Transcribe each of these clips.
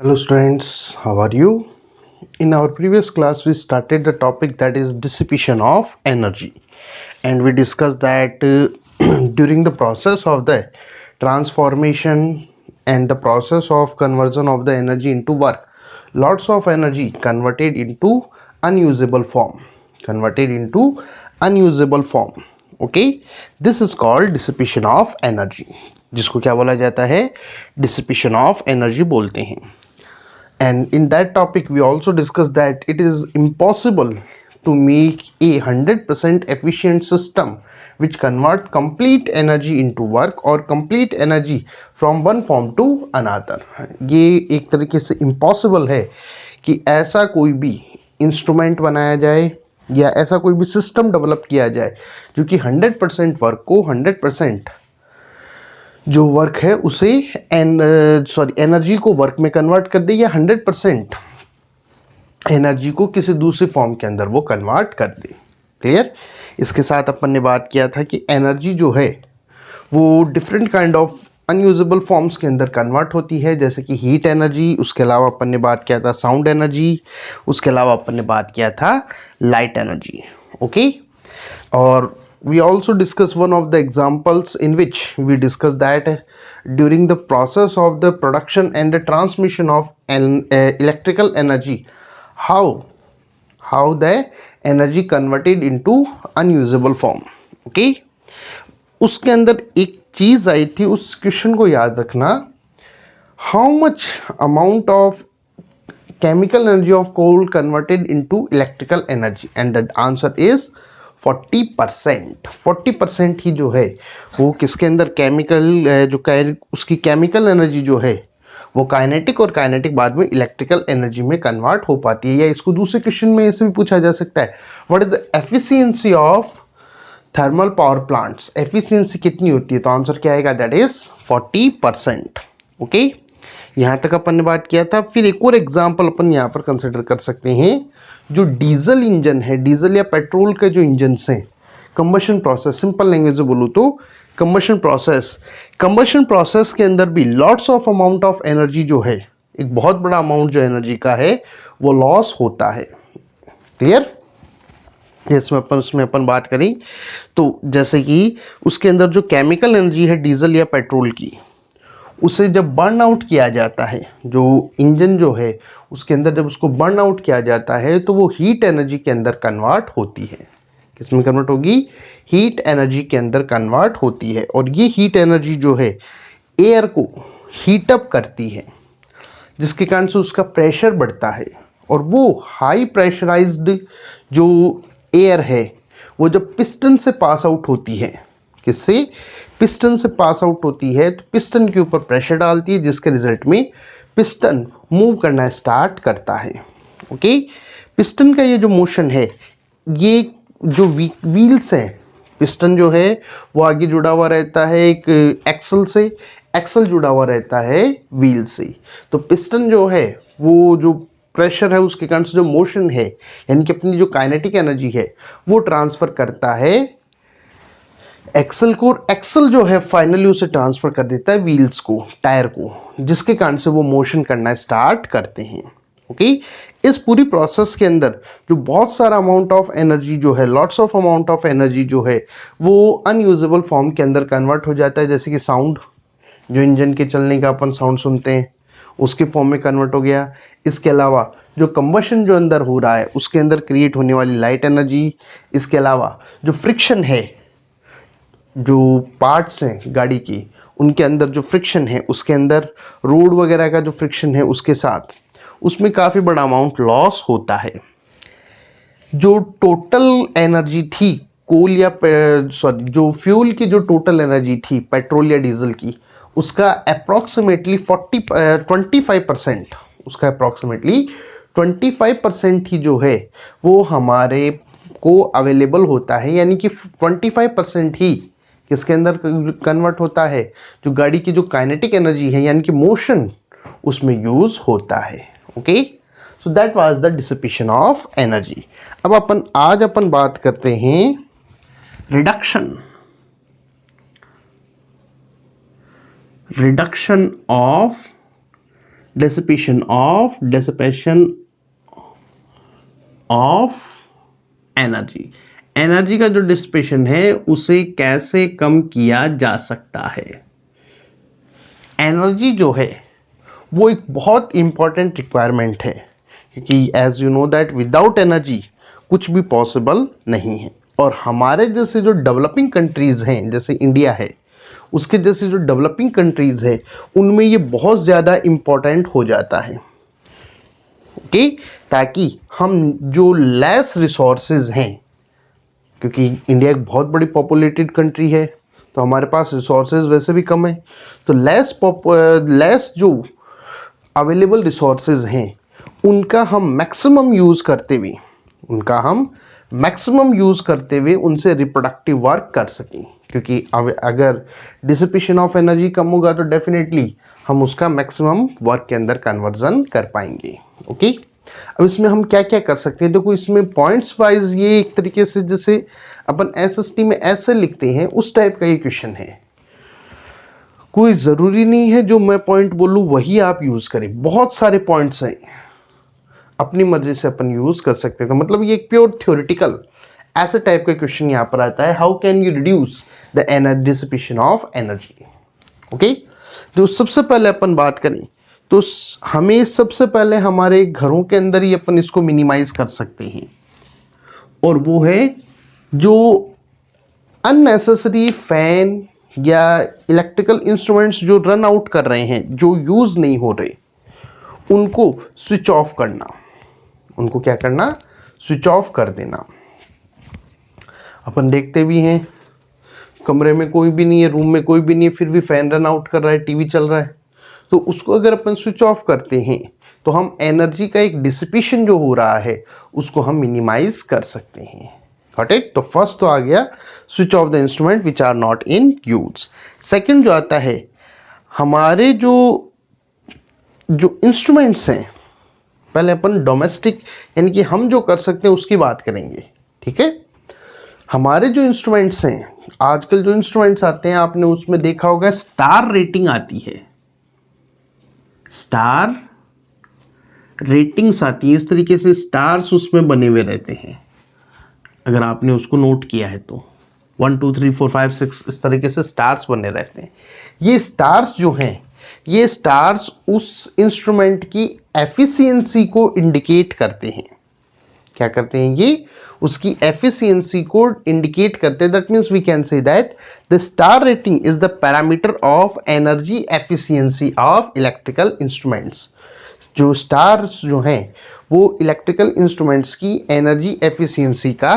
Hello students, how are you? In our previous class we started the topic that is dissipation of energy, and we discussed that during the process of the transformation and the process of conversion of the energy into work, lots of energy converted into unusable form. Okay, this is called dissipation of energy, जिसको क्या बोला जाता है, dissipation of energy बोलते हैं. And in that topic, we also discussed that it is impossible to make a 100% efficient system which convert complete energy into work or complete energy from one form to another. ये एक तरीके से impossible है कि ऐसा कोई भी instrument बनाया जाए या ऐसा कोई भी सिस्टम डेवलप किया जाए जो कि 100% वर्क को 100% जो वर्क है उसे एनर्जी को वर्क में कन्वर्ट कर दे, या 100% एनर्जी को किसी दूसरे फॉर्म के अंदर वो कन्वर्ट कर दे. क्लियर. इसके साथ अपन ने बात किया था कि एनर्जी जो है वो different kind of unusable forms के अंदर कन्वर्ट होती है, जैसे कि हीट एनर्जी, उसके अलावा अपन ने बात किया था साउंड एनर्जी, उसके अलावा अपन ने बात किया था लाइट एनर्जी. ओके. और we also discuss one of the examples in which we discuss that during the process of the production and the transmission of electrical energy, how the energy converted into unusable form. Okay. उसके अंदर एक चीज आई थी, उस question को याद रखना. how much amount of chemical energy of coal converted into electrical energy, and the answer is 40%. 40% ही जो है वो किसके अंदर केमिकल जो उसकी केमिकल एनर्जी जो है वो काइनेटिक, और काइनेटिक बाद में इलेक्ट्रिकल एनर्जी में कन्वर्ट हो पाती है. या इसको दूसरे क्वेश्चन में ऐसे भी पूछा जा सकता है, what is the efficiency of thermal power plants. Efficiency कितनी होती है, तो आंसर क्या आएगा, दैट इज 40%. ओके. यहां तक अपन ने बात किया था. फिर एक और एग्जांपल अपन यहां पर कंसिडर कर सकते हैं. जो डीजल इंजन है, डीजल या पेट्रोल के जो इंजन हैं, कंबशन प्रोसेस, सिंपल लैंग्वेज में बोलूँ तो कंबशन प्रोसेस के अंदर भी lots of amount of energy जो है, एक बहुत बड़ा अमाउंट जो एनर्जी का है वो लॉस होता है. क्लियर. उसमें अपन बात करें तो जैसे कि उसके अंदर जो केमिकल एनर्जी है डीजल या पेट्रोल की, उसे जब बर्न आउट किया जाता है, जो इंजन जो है उसके अंदर जब उसको बर्न आउट किया जाता है तो वो हीट एनर्जी के अंदर कन्वर्ट होती है. किसमें कन्वर्ट होगी, हीट एनर्जी के अंदर कन्वर्ट होती है. और ये हीट एनर्जी जो है एयर को हीट अप करती है, जिसके कारण से उसका प्रेशर बढ़ता है. और वो हाई प्रेशराइज्ड जो एयर है वो जब पिस्टन से पास आउट होती है, किससे, पिस्टन से पास आउट होती है, तो पिस्टन के ऊपर प्रेशर डालती है, जिसके रिजल्ट में पिस्टन मूव करना स्टार्ट करता है. ओके. पिस्टन का ये जो मोशन है, ये जो व्हील्स हैं, पिस्टन जो है वो आगे जुड़ा हुआ रहता है एक एक्सल से, एक्सल जुड़ा हुआ रहता है व्हील से. तो पिस्टन जो है वो जो प्रेशर है उसके कारण से जो मोशन है, यानी कि अपनी जो काइनेटिक एनर्जी है वो ट्रांसफर करता है एक्सल को, और एक्सल जो है फाइनली उसे ट्रांसफर कर देता है व्हील्स को, टायर को, जिसके कारण से वो मोशन करना स्टार्ट करते हैं. ओके. इस पूरी प्रोसेस के अंदर जो बहुत सारा अमाउंट ऑफ एनर्जी जो है, lots of amount of energy जो है वो अनयूजेबल फॉर्म के अंदर कन्वर्ट हो जाता है. जैसे कि साउंड, जो इंजन के चलने का अपन साउंड सुनते हैं उसके फॉर्म में कन्वर्ट हो गया. इसके अलावा जो कंबशन जो अंदर हो रहा है उसके अंदर क्रिएट होने वाली लाइट एनर्जी, इसके अलावा जो फ्रिक्शन है, जो पार्ट्स हैं गाड़ी की उनके अंदर जो फ्रिक्शन है, उसके अंदर रोड वगैरह का जो फ्रिक्शन है उसके साथ, उसमें काफ़ी बड़ा अमाउंट लॉस होता है. जो टोटल एनर्जी थी कोल या जो फ्यूल की जो टोटल एनर्जी थी पेट्रोल या डीजल की, उसका अप्रॉक्सीमेटली 25%, उसका अप्रॉक्सीमेटली 25% ही जो है वो हमारे को अवेलेबल होता है. यानी कि 25% ही किसके अंदर कन्वर्ट होता है, जो गाड़ी की जो काइनेटिक एनर्जी है यानी कि मोशन, उसमें यूज होता है. Okay. So that was the dissipation of energy. अब आज अपन बात करते हैं reduction of dissipation of energy. Energy का जो डिसिपेशन है उसे कैसे कम किया जा सकता है। एनर्जी जो है वो एक बहुत इंपॉर्टेंट रिक्वायरमेंट है, क्योंकि as you know that without energy कुछ भी पॉसिबल नहीं है। और हमारे जैसे जो डेवलपिंग कंट्रीज हैं, जैसे इंडिया है, उसके जैसे जो डेवलपिंग कंट्रीज है, उनमें ये बहुत ज़्यादा इम्पोर्टेंट हो जाता है। ओके, ताकि हम जो लेस रिसोर्सेज हैं, क्योंकि इंडिया एक बहुत बड़ी पॉपुलेटेड कंट्री है, तो हमारे पास रिसोर्सेज वैसे भी कम है, तो लेस जो अवेलेबल रिसोर्सेज हैं उनका हम मैक्सिमम यूज़ करते हुए उनसे रिप्रोडक्टिव वर्क कर सकें। क्योंकि अगर डिसिपेशन ऑफ एनर्जी कम होगा तो डेफिनेटली हम उसका मैक्सिमम वर्क के अंदर कन्वर्जन कर पाएंगे। ओके, अब इसमें हम क्या क्या कर सकते हैं, देखो इसमें पॉइंट्स वाइज ये एक तरीके से जैसे अपन एसएसटी में ऐसे लिखते हैं उस टाइप का ये क्वेश्चन है। कोई ज़रूरी नहीं है जो मैं पॉइंट बोलूँ वही आप यूज़ करें, बहुत सारे पॉइंट्स हैं, अपनी मर्जी से अपन यूज़ कर सकते हैं। तो मतलब ये एक प्योर थ्योरेटिकल ऐसे टाइप का क्वेश्चन यहाँ पर आता है, how can you reduce the dissipation of energy. Okay, तो सबसे पहले अपन बात करें तो हमें सबसे पहले हमारे घरों के अंदर ही अपन इसको मिनिमाइज कर सकते हैं, और वो है जो अननेसेसरी फैन या इलेक्ट्रिकल इंस्ट्रूमेंट्स जो रन आउट कर रहे हैं, जो यूज नहीं हो रहे, उनको स्विच ऑफ करना। उनको क्या करना, स्विच ऑफ कर देना। अपन देखते भी हैं कमरे में कोई भी नहीं है, रूम में कोई भी नहीं है, फिर भी फैन रन आउट कर रहा है, टीवी चल रहा है, तो उसको अगर अपन स्विच ऑफ करते हैं तो हम एनर्जी का एक डिसिपेशन जो हो रहा है उसको हम मिनिमाइज कर सकते हैं। Got it. तो फर्स्ट तो आ गया switch off the instrument which are not in use. Second जो आता है, हमारे जो इंस्ट्रूमेंट्स हैं, पहले अपन डोमेस्टिक यानी कि हम जो कर सकते हैं उसकी बात करेंगे। ठीक है, हमारे जो इंस्ट्रूमेंट्स हैं, आजकल जो इंस्ट्रूमेंट्स आते हैं आपने उसमें देखा होगा स्टार रेटिंग आती है, स्टार रेटिंग्स आती है, इस तरीके से स्टार्स उसमें बने हुए रहते हैं, अगर आपने उसको नोट किया है तो 1 2 3 4 5 6 इस तरीके से स्टार्स बने रहते हैं। ये स्टार्स जो हैं, ये स्टार्स उस इंस्ट्रूमेंट की एफिशिएंसी को इंडिकेट करते हैं। क्या करते हैं ये, उसकी एफिशिएंसी को इंडिकेट करते हैं। That means we can say that the star rating is the parameter of energy efficiency of electrical instruments. जो स्टार्स जो हैं वो इलेक्ट्रिकल इंस्ट्रूमेंट्स की एनर्जी एफिशिएंसी का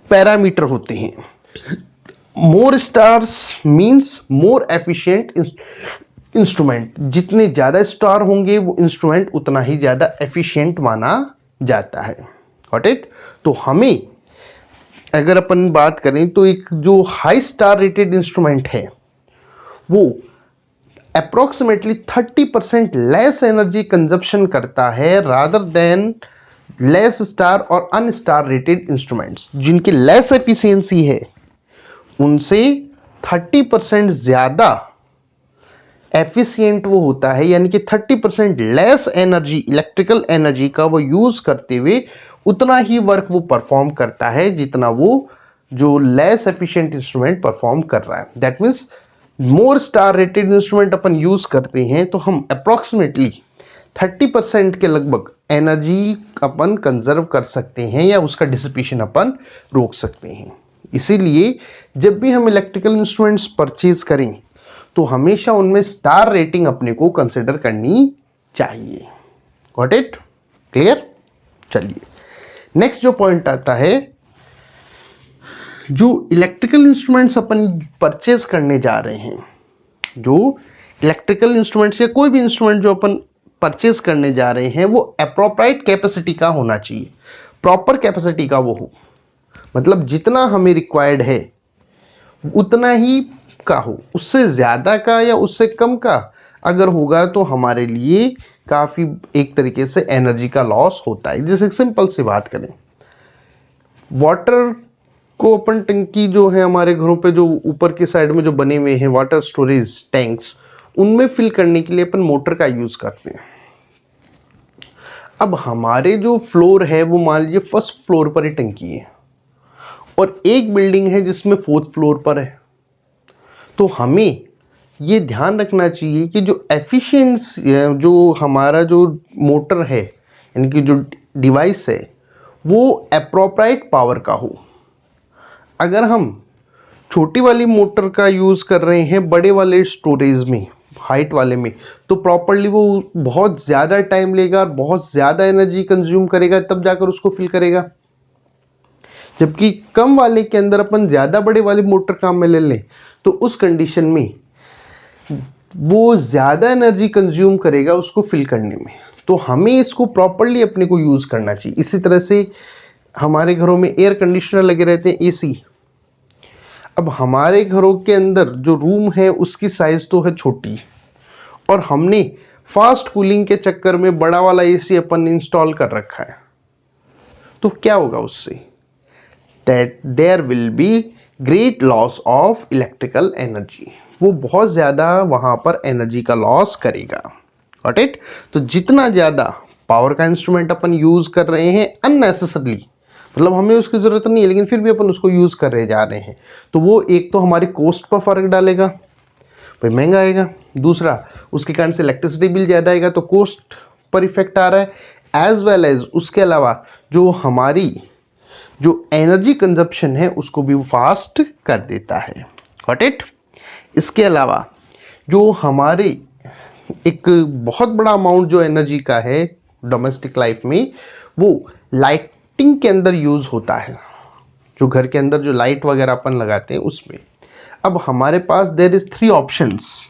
पैरामीटर होते हैं। More stars means more efficient instrument. जितने ज़्यादा स्टार होंगे वो इंस्ट्रूमेंट उतना ही ज़्यादा एफिशिएंट माना जाता है। Got it. तो हमें अगर अपन बात करें तो एक जो हाई स्टार रेटेड इंस्ट्रूमेंट है वो अप्रोक्सीमेटली 30% लेस एनर्जी कंजप्शन करता है रादर देन लेस स्टार और अनस्टार रेटेड इंस्ट्रूमेंट्स। जिनकी लेस एफिशिएंसी है उनसे 30% ज़्यादा एफिशिएंट वो होता है, यानी कि 30% लेस एनर्जी, इलेक्ट्रिकल एनर्जी का वो यूज़ करते हुए उतना ही वर्क वो परफॉर्म करता है जितना वो जो लेस एफिशिएंट इंस्ट्रूमेंट परफॉर्म कर रहा है। That means more star rated instrument upon use करते हैं तो हम अप्रॉक्सीमेटली 30% के लगभग एनर्जी अपन कंजर्व कर सकते हैं या उसका डिसिपेशन अपन रोक सकते हैं। इसीलिए जब भी हम इलेक्ट्रिकल इंस्ट्रूमेंट्स परचेज करें तो हमेशा उनमें स्टार रेटिंग अपने को कंसिडर करनी चाहिए। Got it, clear. चलिए नेक्स्ट जो पॉइंट आता है, जो इलेक्ट्रिकल इंस्ट्रूमेंट्स अपन परचेज करने जा रहे हैं, जो इलेक्ट्रिकल इंस्ट्रूमेंट्स या कोई भी इंस्ट्रूमेंट जो अपन परचेज करने जा रहे हैं वो अप्रोप्रिएट कैपेसिटी का होना चाहिए, प्रॉपर कैपेसिटी का वो हो, मतलब जितना हमें रिक्वायर्ड है उतना ही का हो, उससे ज़्यादा का या उससे कम का अगर होगा तो हमारे लिए काफ़ी एक तरीके से एनर्जी का लॉस होता है। जैसे सिंपल सी बात करें, वाटर को अपन टंकी जो है हमारे घरों पे जो ऊपर की साइड में जो बने हुए हैं वाटर स्टोरेज टैंक्स, उनमें फिल करने के लिए अपन मोटर का यूज करते हैं। अब हमारे जो फ्लोर है वो मान लीजिए फर्स्ट फ्लोर पर ही टंकी है और एक बिल्डिंग है जिसमें फोर्थ फ्लोर पर है, तो हमें ये ध्यान रखना चाहिए कि जो एफिशिएंस, जो हमारा जो मोटर है यानी कि जो डिवाइस है वो एप्रोप्रिएट पावर का हो। अगर हम छोटी वाली मोटर का यूज़ कर रहे हैं बड़े वाले स्टोरेज में, हाइट वाले में, तो प्रॉपरली वो बहुत ज़्यादा टाइम लेगा और बहुत ज़्यादा एनर्जी कंज्यूम करेगा, तब जाकर उसको फिल करेगा। जबकि कम वाले के अंदर अपन ज़्यादा बड़े वाले मोटर काम में ले लें तो उस कंडीशन में वो ज़्यादा एनर्जी कंज्यूम करेगा उसको फिल करने में। तो हमें इसको प्रॉपरली अपने को यूज़ करना चाहिए। इसी तरह से हमारे घरों में एयर कंडीशनर लगे रहते हैं, एसी। अब हमारे घरों के अंदर जो रूम है उसकी साइज तो है छोटी और हमने फास्ट कूलिंग के चक्कर में बड़ा वाला एसी अपन ने इंस्टॉल कर रखा है, तो क्या होगा उससे? That there will be great loss of electrical energy. वो बहुत ज़्यादा वहाँ पर एनर्जी का लॉस करेगा। Got it? तो जितना ज़्यादा पावर का इंस्ट्रूमेंट अपन यूज़ कर रहे हैं अननेसेसरली, मतलब हमें उसकी ज़रूरत नहीं है लेकिन फिर भी अपन उसको यूज़ कर रहे जा रहे हैं, तो वो एक तो हमारी कॉस्ट पर फ़र्क डालेगा, भाई महंगा आएगा। दूसरा, उसके कारण से इलेक्ट्रिसिटी बिल ज़्यादा आएगा तो कॉस्ट पर इफेक्ट आ रहा है। एज वेल एज उसके अलावा जो हमारी जो एनर्जी कंजप्शन है उसको भी फास्ट कर देता है। Got it? इसके अलावा जो हमारे एक बहुत बड़ा अमाउंट जो एनर्जी का है डोमेस्टिक लाइफ में, वो लाइटिंग के अंदर यूज होता है। जो घर के अंदर जो लाइट वगैरह अपन लगाते हैं उसमें। अब हमारे पास देयर इज 3 ऑप्शंस।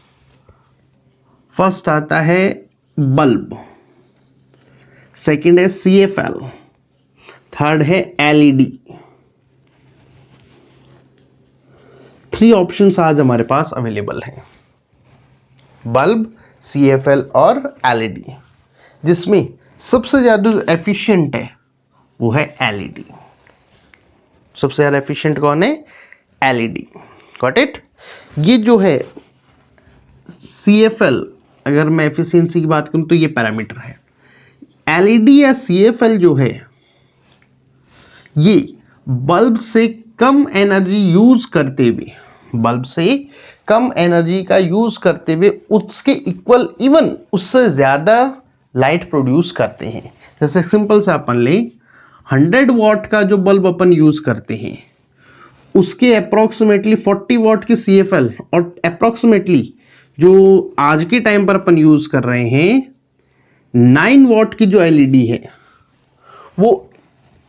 फर्स्ट आता है बल्ब, सेकंड है CFL, थर्ड है LED। 3 ऑप्शंस आज हमारे पास अवेलेबल हैं, बल्ब, CFL और LED, जिसमें सबसे ज़्यादा एफिशिएंट है वो है LED। सबसे ज़्यादा एफिशिएंट कौन है? LED। Got it? ये जो है CFL, अगर मैं एफिशिएंसी की बात करूं तो ये पैरामीटर है। LED या CFL जो है ये बल्ब से कम एनर्जी यूज करते हुए, बल्ब से कम एनर्जी का यूज करते हुए उसके इक्वल, इवन उससे ज्यादा लाइट प्रोड्यूस करते हैं। जैसे सिंपल सा अपन ले 100 वॉट का जो बल्ब अपन यूज करते हैं उसके अप्रोक्सीमेटली 40 वॉट की CFL और अप्रोक्सीमेटली जो आज के टाइम पर अपन यूज कर रहे हैं 9 वॉट की जो LED है वो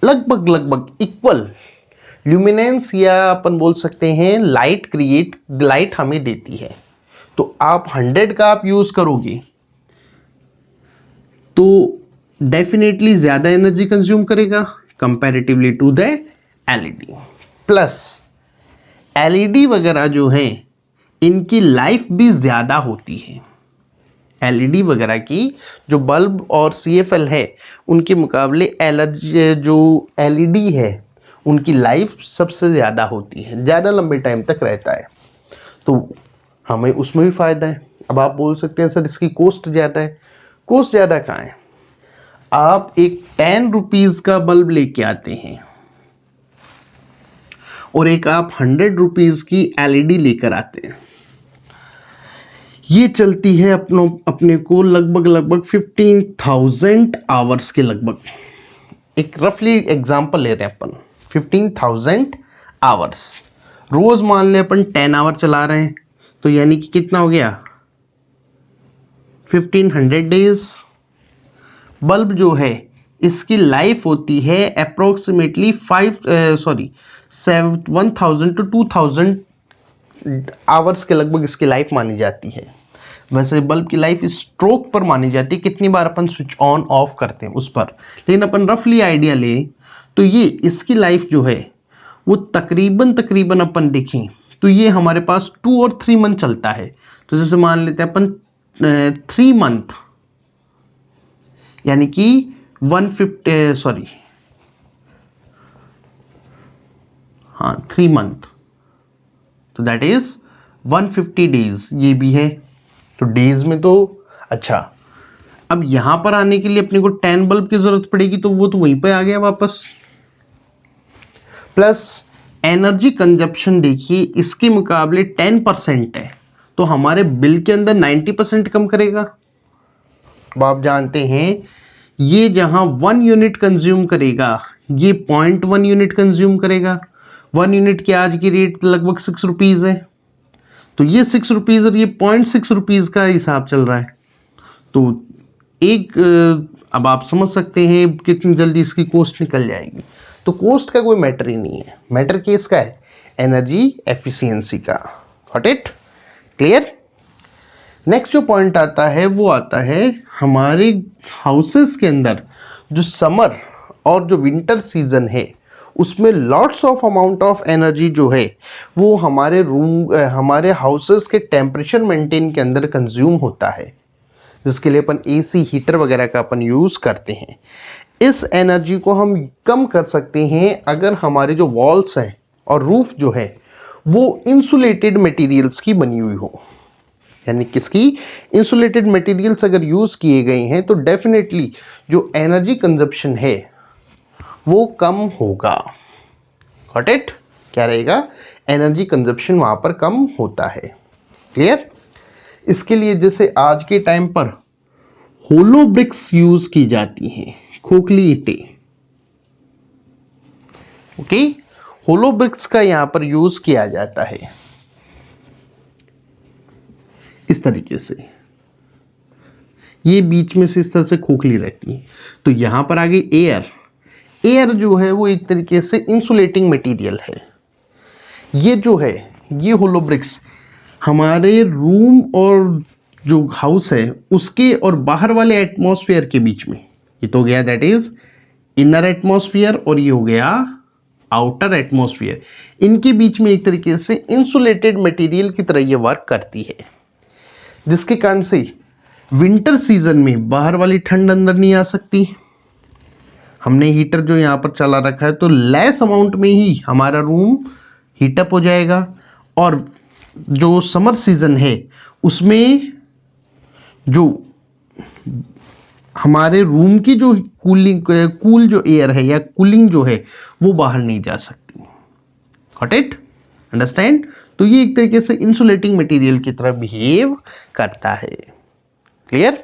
लगभग इक्वल ल्यूमिनेंस या अपन बोल सकते हैं लाइट हमें देती है। तो आप 100 का आप यूज करोगे तो डेफिनेटली ज्यादा एनर्जी कंज्यूम करेगा comparatively to the LED। Plus LED वगैरह जो है इनकी लाइफ भी ज्यादा होती है। LED वगैरह की जो बल्ब और CFL है उनके मुकाबले जो LED है उनकी लाइफ सबसे ज़्यादा होती है, ज़्यादा लंबे टाइम तक रहता है, तो हमें उसमें भी फ़ायदा है। अब आप बोल सकते हैं सर इसकी कॉस्ट ज़्यादा है। कॉस्ट ज़्यादा कहाँ है? आप एक 10 रुपीज़ का बल्ब लेके आते हैं और एक आप 100 रुपीज़ की LED लेकर आते हैं, ये चलती है अपने को लगभग 15,000 आवर्स के लगभग। एक रफली एग्जांपल ले रहे हैं अपन, 15,000 आवर्स। रोज मान लें अपन 10 आवर चला रहे हैं तो यानी कि कितना हो गया? 1500 डेज। बल्ब जो है इसकी लाइफ होती है अप्रोक्सीमेटली 1000 to 2000 आवर्स के लगभग इसकी लाइफ मानी जाती है। वैसे बल्ब की लाइफ स्ट्रोक पर मानी जाती है, कितनी बार अपन स्विच ऑन ऑफ करते हैं उस पर, लेकिन अपन रफली आइडिया ले तो ये इसकी लाइफ जो है वो तकरीबन अपन देखें तो ये हमारे पास 2 और 3 मंथ चलता है। तो जैसे मान लेते हैं अपन 3 मंथ यानी कि 3 मंथ, तो दैट इज 150 डेज, ये भी है। तो डेज में तो अच्छा, अब यहां पर आने के लिए अपने को 10 बल्ब की जरूरत पड़ेगी, तो वो तो वहीं पे आ गया वापस। प्लस एनर्जी कंजप्शन देखिए इसके मुकाबले 10% है, तो हमारे बिल के अंदर 90% कम करेगा। अब आप जानते हैं ये जहां 1 यूनिट कंज्यूम करेगा, ये 0.1 यूनिट कंज्यूम करेगा। 1 यूनिट की आज की रेट लगभग 6 रुपीज है, तो ये 6 रुपीज और ये 0.6 रुपीज का हिसाब चल रहा है। तो एक अब आप समझ सकते हैं कितनी जल्दी इसकी कॉस्ट निकल जाएगी। तो कॉस्ट का कोई मैटर ही नहीं है, मैटर किसका है? एनर्जी एफिशिएंसी का। Got it? क्लियर? नेक्स्ट जो पॉइंट आता है वो आता है हमारे हाउसेस के अंदर जो समर और जो विंटर सीजन है उसमें lots of amount of energy जो है वो हमारे हमारे हाउसेस के टेम्परेचर मेंटेन के अंदर कंज्यूम होता है, जिसके लिए अपन एसी हीटर वगैरह का अपन यूज करते हैं। इस एनर्जी को हम कम कर सकते हैं अगर हमारे जो वॉल्स हैं और रूफ जो है वो इंसुलेटेड मटेरियल्स की बनी हुई हो, यानी किसकी? इंसुलेटेड मटेरियल्स अगर यूज किए गए हैं तो डेफिनेटली जो एनर्जी कंजप्शन है वो कम होगा। Got it? क्या रहेगा? एनर्जी कंजप्शन वहां पर कम होता है। क्लियर? इसके लिए जैसे आज के टाइम पर होलो ब्रिक्स यूज की जाती हैं, खोखली ईंटें। ओके, होलो ब्रिक्स का यहां पर यूज किया जाता है इस तरीके से, ये बीच में से इस तरह से खोखली रहती है। तो यहां पर आ गई एयर। एयर जो है वो एक तरीके से इंसुलेटिंग मटेरियल है। ये जो है ये होलो ब्रिक्स हमारे रूम और जो हाउस है उसके और बाहर वाले एटमॉस्फेयर के बीच में, ये तो गया दैट इज इनर एटमॉस्फेयर और ये हो गया आउटर एटमॉस्फेयर, इनके बीच में एक तरीके से इंसुलेटेड मटेरियल की तरह ये वर्क करती है, जिसके कारण से विंटर सीजन में बाहर वाली ठंड अंदर नहीं आ सकती। हमने हीटर जो यहाँ पर चला रखा है तो लेस अमाउंट में ही हमारा रूम हीटअप हो जाएगा, और जो समर सीजन है उसमें जो हमारे रूम की जो कूल जो एयर है या कूलिंग जो है वो बाहर नहीं जा सकती। Got it? अंडरस्टैंड? तो ये एक तरीके से इंसुलेटिंग मटेरियल की तरह बिहेव करता है। क्लियर?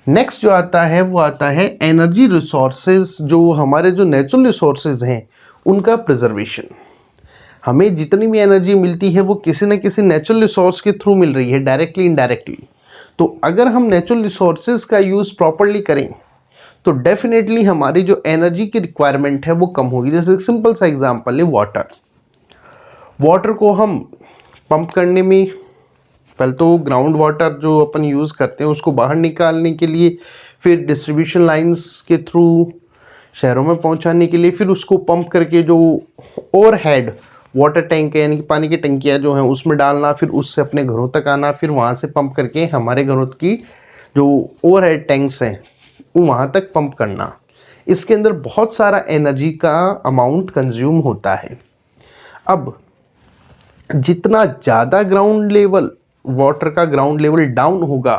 नेक्स्ट जो आता है वो आता है एनर्जी रिसोर्सेज, जो हमारे जो नेचुरल रिसोर्सेज हैं उनका प्रिजर्वेशन। हमें जितनी भी एनर्जी मिलती है वो किसी न किसी नेचुरल रिसोर्स के थ्रू मिल रही है, डायरेक्टली इनडायरेक्टली। तो अगर हम नेचुरल रिसोर्सेज का यूज प्रॉपरली करें तो डेफिनेटली हमारी जो एनर्जी की रिक्वायरमेंट है वो कम होगी। जैसे सिंपल सा एग्जांपल है वाटर। वाटर को हम पंप करने में पहले तो ग्राउंड वाटर जो अपन यूज करते हैं उसको बाहर निकालने के लिए, फिर डिस्ट्रीब्यूशन लाइंस के थ्रू शहरों में पहुंचाने के लिए, फिर उसको पंप करके जो ओवरहेड वाटर टैंक है यानी कि पानी की टंकियां जो हैं उसमें डालना, फिर उससे अपने घरों तक आना, फिर वहां से पंप करके हमारे घरों की जो ओवरहेड टैंक्स हैं वहां तक पंप करना। इसके अंदर बहुत सारा एनर्जी का अमाउंट कंज्यूम होता है। अब जितना ज्यादा ग्राउंड लेवल वाटर का ग्राउंड लेवल डाउन होगा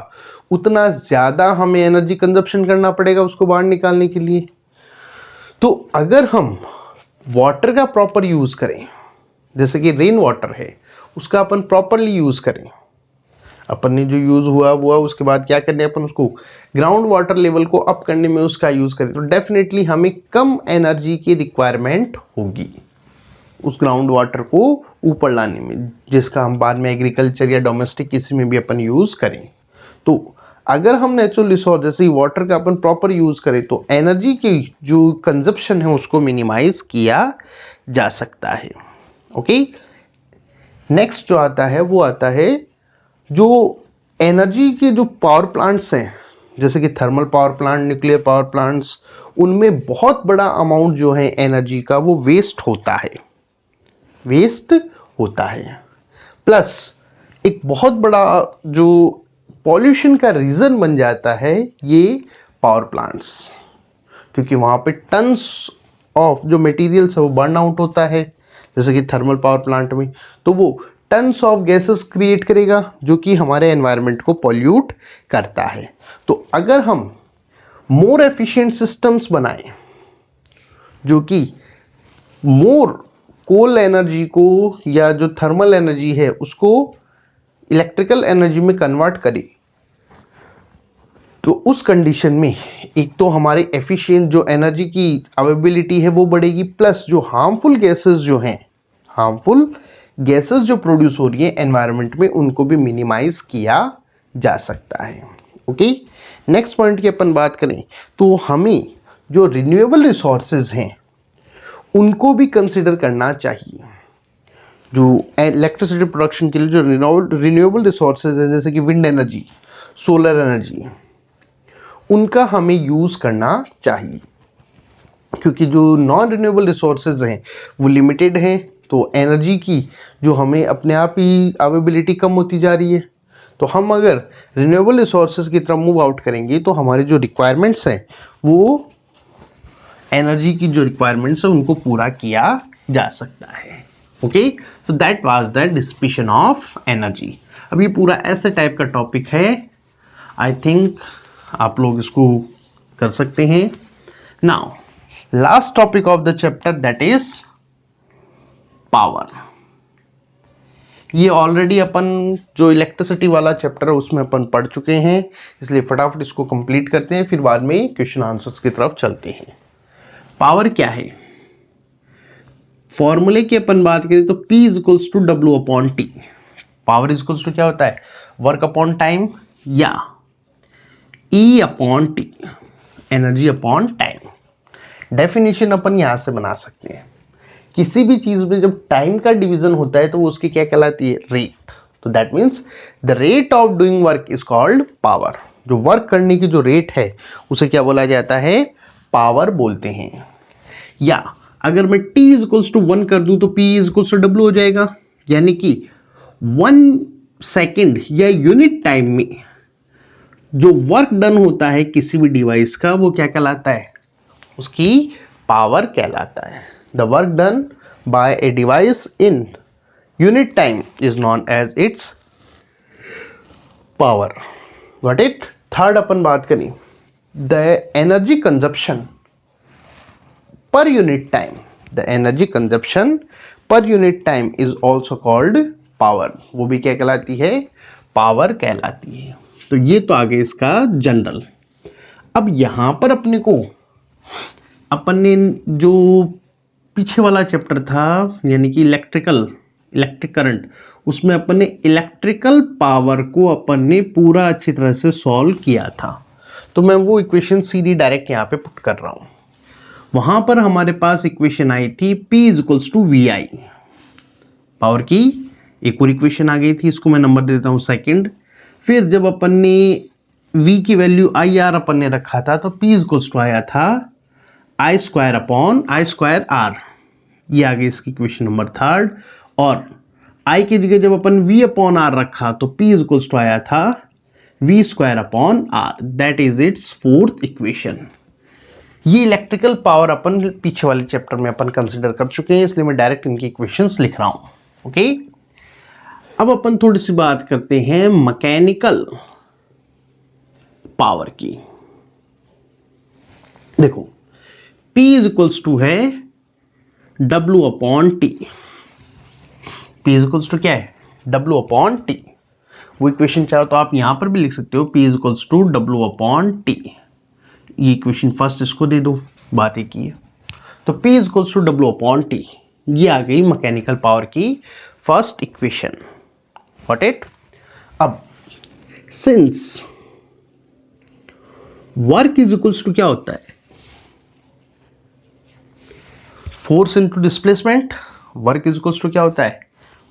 उतना ज्यादा हमें एनर्जी कंजप्शन करना पड़ेगा उसको बाहर निकालने के लिए। तो अगर हम वाटर का प्रॉपर यूज करें, जैसे कि रेन वाटर है उसका अपन प्रॉपरली यूज करें, अपन ने जो यूज हुआ उसके बाद क्या करने, अपन उसको ग्राउंड वाटर लेवल को अप करने में उसका यूज करें, तो डेफिनेटली हमें कम एनर्जी की रिक्वायरमेंट होगी उस ग्राउंड वाटर को ऊपर लाने में, जिसका हम बाद में एग्रीकल्चर या डोमेस्टिक किसी में भी अपन यूज करें। तो अगर हम नेचुरल रिसोर्स जैसे वाटर का अपन प्रॉपर यूज करें तो एनर्जी की जो कंजप्शन है उसको मिनिमाइज किया जा सकता है। ओके, नेक्स्ट जो आता है वो आता है जो एनर्जी के जो पावर प्लांट्स हैं, जैसे कि thermal power plant, nuclear power plants, उनमें बहुत बड़ा अमाउंट जो है एनर्जी का वो वेस्ट होता है। प्लस एक बहुत बड़ा जो पॉल्यूशन का रीजन बन जाता है ये पावर प्लांट्स, क्योंकि वहां पे टन्स ऑफ जो मटेरियल्स है वो बर्न आउट होता है, जैसे कि थर्मल पावर प्लांट में। तो वो टन्स ऑफ गैसेस क्रिएट करेगा जो कि हमारे एनवायरनमेंट को पॉल्यूट करता है। तो अगर हम मोर एफिशिएंट सिस्टम्स बनाएं जो कि मोर कोल एनर्जी को या जो थर्मल एनर्जी है उसको इलेक्ट्रिकल एनर्जी में कन्वर्ट करे, तो उस कंडीशन में एक तो हमारे एफिशिएंट जो एनर्जी की अवेलेबिलिटी है वो बढ़ेगी, प्लस जो हार्मफुल गैसेस जो हैं, हार्मफुल गैसेस जो प्रोड्यूस हो रही है एनवायरनमेंट में, उनको भी मिनिमाइज किया जा सकता है। ओके, नेक्स्ट पॉइंट की अपन बात करें तो हमें जो रिन्यूएबल रिसोर्सेज हैं उनको भी कंसिडर करना चाहिए। जो इलेक्ट्रिसिटी प्रोडक्शन के लिए जो रिन्यूएबल रिसोर्सेज है जैसे कि विंड एनर्जी, सोलर एनर्जी, उनका हमें यूज करना चाहिए, क्योंकि जो नॉन रिन्यूएबल रिसोर्सेज हैं वो लिमिटेड हैं, तो एनर्जी की जो हमें अपने आप ही अवेलेबिलिटी कम होती जा रही है। तो हम अगर रिन्यूएबल रिसोर्सेज की तरफ मूव आउट करेंगे तो हमारे जो रिक्वायरमेंट्स हैं वो एनर्जी की जो रिक्वायरमेंट्स है उनको पूरा किया जा सकता है। Okay, so that was the dissipation of energy. अब ये पूरा ऐसे टाइप का टॉपिक है, आई थिंक आप लोग इसको कर सकते हैं। Now last topic of the chapter that is power. ये ऑलरेडी अपन जो इलेक्ट्रिसिटी वाला चैप्टर है उसमें अपन पढ़ चुके हैं, इसलिए फटाफट इसको कंप्लीट करते हैं, फिर बाद में क्वेश्चन आंसर्स की तरफ चलते हैं। पावर क्या है? फॉर्मूले की अपन बात करें तो P is equals to W upon T. Power is equals to क्या होता है? वर्क अपॉन टाइम या E upon T, energy upon time. Definition अपन यहां से बना सकते हैं, किसी भी चीज में जब टाइम का डिवीजन होता है तो वो उसकी क्या कहलाती है? रेट। तो that means the rate of doing work is called power. जो वर्क करने की जो रेट है उसे क्या बोला जाता है? पावर बोलते हैं। या अगर मैं T इज इक्वल्स टू 1 कर दूं तो P is equals to W हो जाएगा, यानी कि 1 सेकेंड या यूनिट टाइम में जो वर्क डन होता है किसी भी डिवाइस का वो क्या कहलाता है? उसकी पावर कहलाता है। The work done by a device in unit time is known as its power. Got it? Third अपन बात करें, the energy consumption per unit time. The energy consumption per unit time is also called power. वो भी क्या कहलाती है? Power कहलाती है। तो ये तो आगे इसका जनरल। अब यहां पर अपने को अपन ने जो पीछे वाला चैप्टर था यानी कि इलेक्ट्रिक करंट, उसमें अपन ने इलेक्ट्रिकल पावर को अपन ने पूरा अच्छी तरह से सॉल्व किया था। तो मैं वो इक्वेशन सीधी डायरेक्ट यहाँ पे पुट कर रहा हूँ। वहां पर हमारे पास इक्वेशन आई थी P is equals to VI। Power की एक और इक्वेशन आ गई थी, इसको मैं नंबर दे देता हूँ सेकेंड। फिर जब अपन ने V की वैल्यू IR अपन ने रखा था तो P इज इक्वल्स टू आया था I स्क्वायर अपॉन I²R। ये आ गई इसकी इक्वेशन नंबर थर्ड। और I की जगह जब अपन V अपॉन R रखा तो P इज इक्वल्स टू आया था V² upon R। That is it's fourth equation. ये इलेक्ट्रिकल पावर अपन पीछे वाले चैप्टर में अपन कंसिडर कर चुके हैं, इसलिए मैं डायरेक्ट इनकी इक्वेशंस लिख रहा हूं। ओके, अब अपन थोड़ी सी बात करते हैं मैकेनिकल पावर की। देखो P इज इक्वल्स टू है W upon T. P is equals to क्या है? W upon T. वो इक्वेशन चाहो तो आप यहां पर भी लिख सकते हो, P is equals to W upon T. ये इक्वेशन फर्स्ट इसको दे दो, बात एक ही है। तो P is equals to W upon T, ये आ गई मैकेनिकल पावर की फर्स्ट इक्वेशन। Got it? अब since work is equals to क्या होता है? Force into displacement. Work is equals to क्या होता है?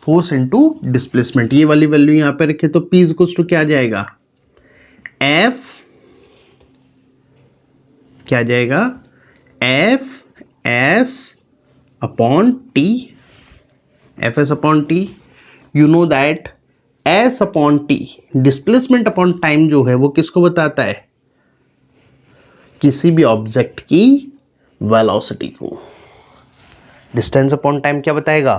Force into displacement. ये वाली वैल्यू यहां पे रखे तो P इज इक्वल्स टू क्या आ जाएगा? F क्या आ जाएगा? F S upon T। F S upon T। You know that S upon T displacement upon time जो है वो किसको बताता है? किसी भी ऑब्जेक्ट की वेलोसिटी को। डिस्टेंस अपॉन टाइम क्या बताएगा?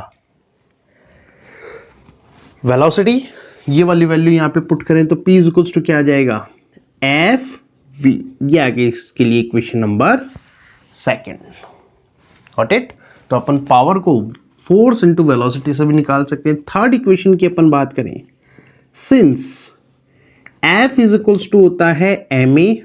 वेलोसिटी, ये वाली वैल्यू यहाँ पे पुट करें तो P इज इक्वल्स टू क्या आ जाएगा, एफ वी। ये आगे इसके लिए equation number second. Got it. तो अपन पावर को फोर्स इंटू वेलोसिटी से भी निकाल सकते हैं। थर्ड इक्वेशन की अपन बात करें, since F is equals to होता है M A,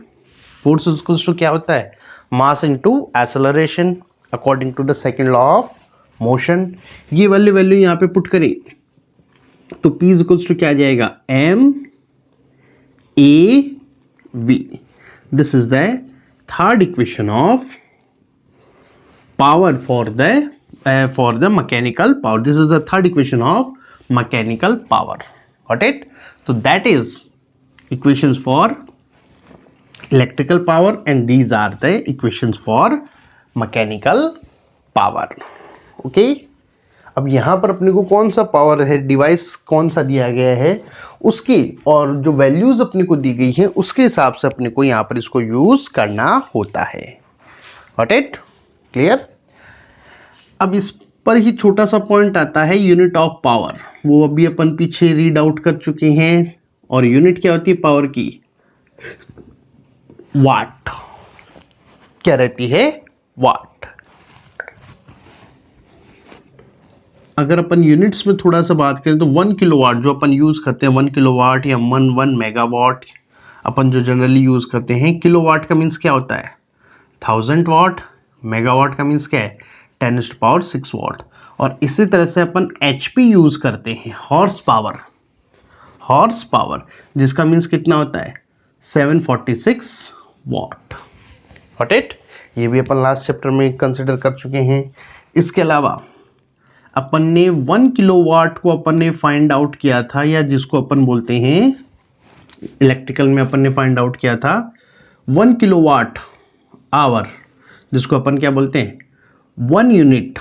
force is equals to क्या होता है, mass into acceleration according to the second law of motion. ये वाली वैल्यू यहाँ पे पुट करें तो P इज इक्वल्स टू क्या आ जाएगा, M A V. This is the third equation of power for the mechanical power. This is the third equation of mechanical power. Got it? So that is equations for electrical power and these are the equations for mechanical power. Okay? अब यहाँ पर अपने को कौन सा power है, device कौन सा दिया गया है, उसकी और जो वैल्यूज अपने को दी गई है उसके हिसाब से अपने को यहाँ पर इसको यूज करना होता है। Got it? क्लियर। अब इस पर ही छोटा सा पॉइंट आता है यूनिट ऑफ पावर, वो अभी अपन पीछे रीड आउट कर चुके हैं। और यूनिट क्या होती है पावर की, वाट। क्या रहती है, वाट। अगर अपन यूनिट्स में थोड़ा सा बात करें तो 1 किलोवाट जो अपन यूज करते हैं, 1 किलोवाट या 1 मेगावाट अपन जो जनरली यूज करते हैं। किलोवाट का मीन्स क्या होता है, 1000 वाट। मेगावाट का मीन्स क्या है, 10⁻⁶ वाट। और इसी तरह से अपन HP यूज करते हैं, हॉर्स पावर। हॉर्स पावर जिसका मीन्स कितना होता है, 746 वाट। Got it. ये भी अपन लास्ट चैप्टर में कंसिडर कर चुके हैं। इसके अलावा अपन ने 1 किलोवाट को अपन ने फाइंड आउट किया था, या जिसको अपन बोलते हैं इलेक्ट्रिकल में अपन ने फाइंड आउट किया था 1 किलोवाट आवर, जिसको अपन क्या बोलते हैं 1 यूनिट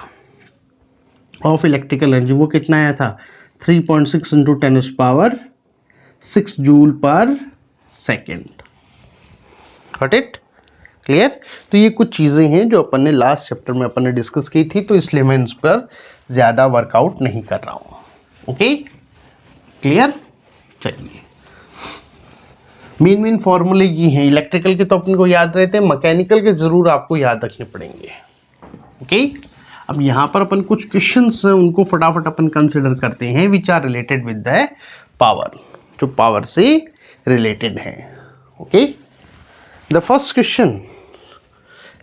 ऑफ इलेक्ट्रिकल एनर्जी। वो कितना आया था, 3.6 इंटू 10⁻⁶ जूल पर सेकेंड। Got it, clear. तो ये कुछ चीजें हैं जो अपन ने लास्ट चैप्टर में अपन ने डिस्कस की थी, तो इसलिए मैं इस पर ज्यादा वर्कआउट नहीं कर रहा हूं। Okay, clear. चलिए, मेन फॉर्मूले ये हैं। इलेक्ट्रिकल के तो अपन को याद रहते हैं, मैकेनिकल के जरूर आपको याद रखने पड़ेंगे। ओके, अब यहां पर अपन कुछ क्वेश्चंस हैं, उनको फटाफट अपन कंसिडर करते हैं, which are related with the power, जो पावर से रिलेटेड है। Okay, the first question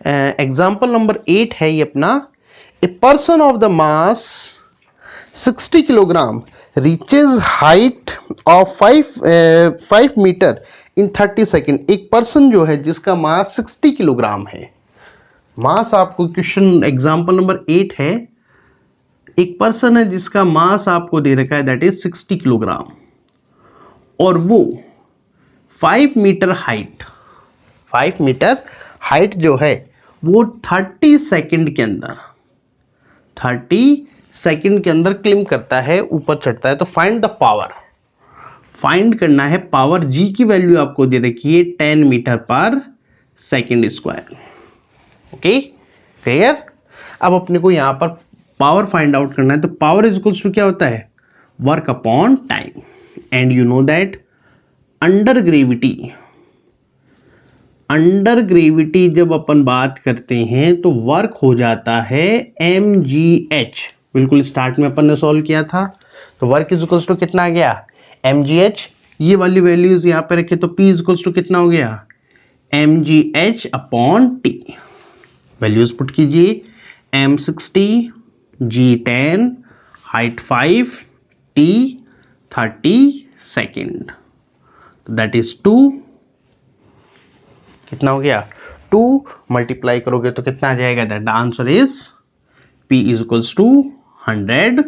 example number 8 है ये अपना। A person of the mass 60 kilogram reaches height of 5 metre in 30 second. एक पर्सन जो है जिसका मास 60 किलोग्राम है, मास आपको क्वेश्चन एग्जाम्पल नंबर 8 है। एक पर्सन है जिसका मास आपको दे रखा है दैट इज 60 किलोग्राम, और वो 5 मीटर हाइट, 5 मीटर हाइट जो है वो 30 सेकंड के अंदर, 30 सेकंड के अंदर क्लिम करता है, ऊपर चढ़ता है। तो फाइंड द पावर, फाइंड करना है पावर। जी की वैल्यू आपको दे रखी है 10 मीटर पर सेकेंड स्क्वायर। Okay, clear. अब अपने को यहां पर पावर फाइंड आउट करना है, तो पावर इज इक्वल्स टू क्या होता है, work upon time. And you know that under gravity, under gravity जब अपन बात करते हैं तो वर्क हो जाता है mgh। बिल्कुल स्टार्ट में अपन ने सॉल्व किया था, तो वर्क इज इक्वल्स टू कितना आ गया, mgh। ये वाली वैल्यूज यहां पे रखे तो P इज इक्वल्स टू कितना हो गया, mgh upon t। Values put कीजिए, m60, g10, height 5, t 30 second, that is 2। कितना हो गया, 2 मल्टीप्लाई करोगे तो कितना आ जाएगा, that the answer is P is equals to 100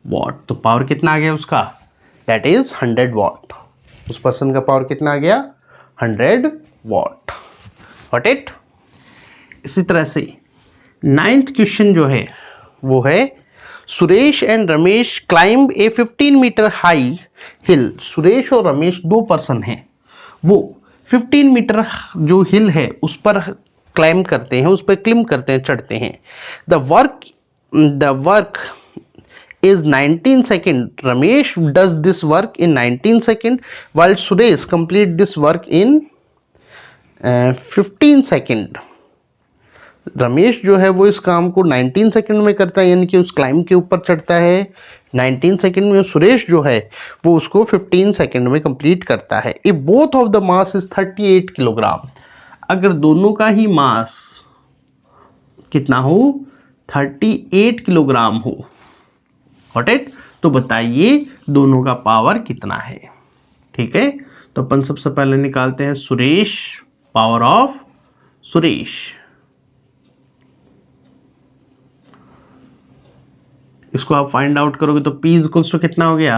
watt. तो पावर कितना आ गया उसका, दैट इज 100 वॉट। उस पर्सन का पावर कितना आ गया, 100 वॉट। Got it. इसी तरह से 9th क्वेश्चन जो है वो है, Suresh and Ramesh climb a 15 metre high hill. Suresh और रमेश दो पर्सन हैं, वो 15 मीटर जो हिल है उस पर क्लाइंब करते हैं, उस पर क्लिम करते हैं, चढ़ते हैं। The work is 19 second. Ramesh does this work in 19 second while Suresh complete this work in 15 second. Ramesh जो है वो इस काम को 19 सेकंड में करता है, यानी कि उस क्लाइंब के ऊपर चढ़ता है 19 सेकंड में। सुरेश जो है वो उसको 15 सेकंड में कंप्लीट करता है। If both of the mass is 38 kilogram, अगर दोनों का ही मास कितना हो, 38 किलोग्राम हो, गॉट इट। तो बताइए दोनों का पावर कितना है। ठीक है, तो अपन सबसे पहले निकालते हैं सुरेश, पावर ऑफ सुरेश। इसको आप फाइंड आउट करोगे तो P इक्वल्स टू कितना हो गया,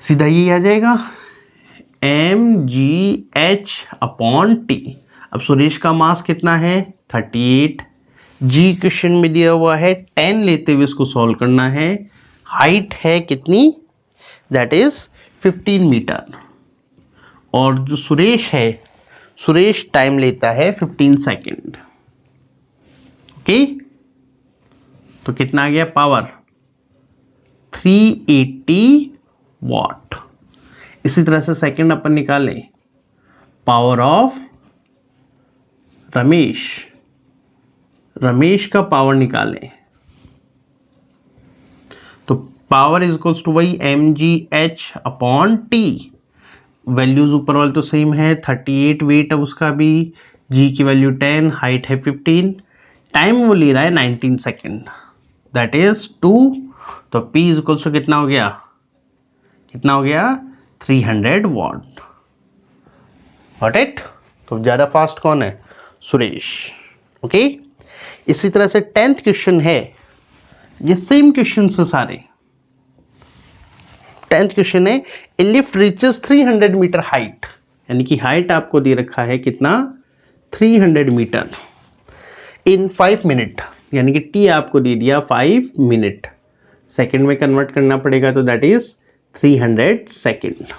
सीधा ये आ जाएगा mgh अपॉन t। अब सुरेश का मास कितना है 38, g क्वेश्चन में दिया हुआ है 10 लेते हुए इसको सॉल्व करना है। हाइट है कितनी, दैट इज 15 मीटर, और जो सुरेश है, सुरेश टाइम लेता है 15 सेकेंड। ओके, तो कितना आ गया पावर 380 वॉट। इसी तरह से सेकंड अपन निकालें, पावर ऑफ रमेश, रमेश का पावर निकालें तो पावर इज इक्वल्स टू वही mgh अपॉन टी। वैल्यूज ऊपर वाले तो सेम है, 38 वेट है उसका भी, g की वैल्यू 10, हाइट है 15, टाइम वो ले रहा है 19 सेकेंड, दैट इज 2। तो P इज इक्वल्स टू कितना हो गया, कितना हो गया 300 वॉट, गॉट इट। तो ज्यादा फास्ट कौन है, सुरेश। ओके, इसी तरह से 10th क्वेश्चन है, ये सेम क्वेश्चन से सारे। 10th क्वेश्चन है, a lift reaches 300 metre height, यानी कि हाइट आपको दे रखा है कितना 300 मीटर इन 5 मिनट, यानी कि टी आपको दे दिया 5 मिनट, सेकंड में कन्वर्ट करना पड़ेगा तो that is 300 second.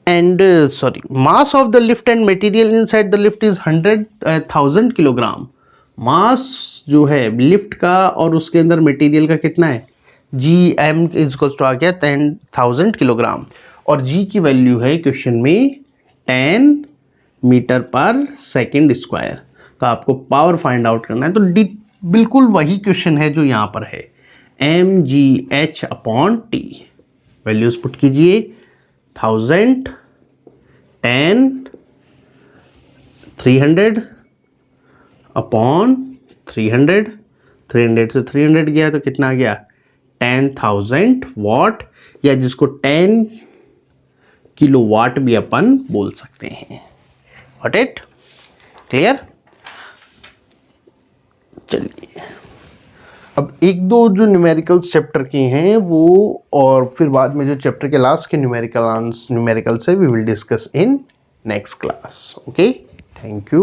And sorry, mass of the lift and material inside the lift is 100,000 kilogram. Mass जो है लिफ्ट का और उसके अंदर मटेरियल का कितना है, G M is equal to आ गया 10,000 किलोग्राम, और जी की वैल्यू है क्वेश्चन में 10 मीटर पर सेकेंड स्क्वायर। तो आपको पावर फाइंड आउट करना है, तो बिल्कुल वही क्वेश्चन है जो यहां पर है, mgh upon T. Values put कीजिए, 1000, 10, 300 अपॉन 300, 300 से 300 गया तो कितना आ गया 10,000 वॉट, या जिसको 10 किलो वाट भी अपन बोल सकते हैं। Got it? क्लियर। चलिए अब एक दो जो न्यूमेरिकल्स चैप्टर के हैं वो, और फिर बाद में जो चैप्टर के लास्ट के न्यूमेरिकल से we will discuss in next class. Okay, thank you.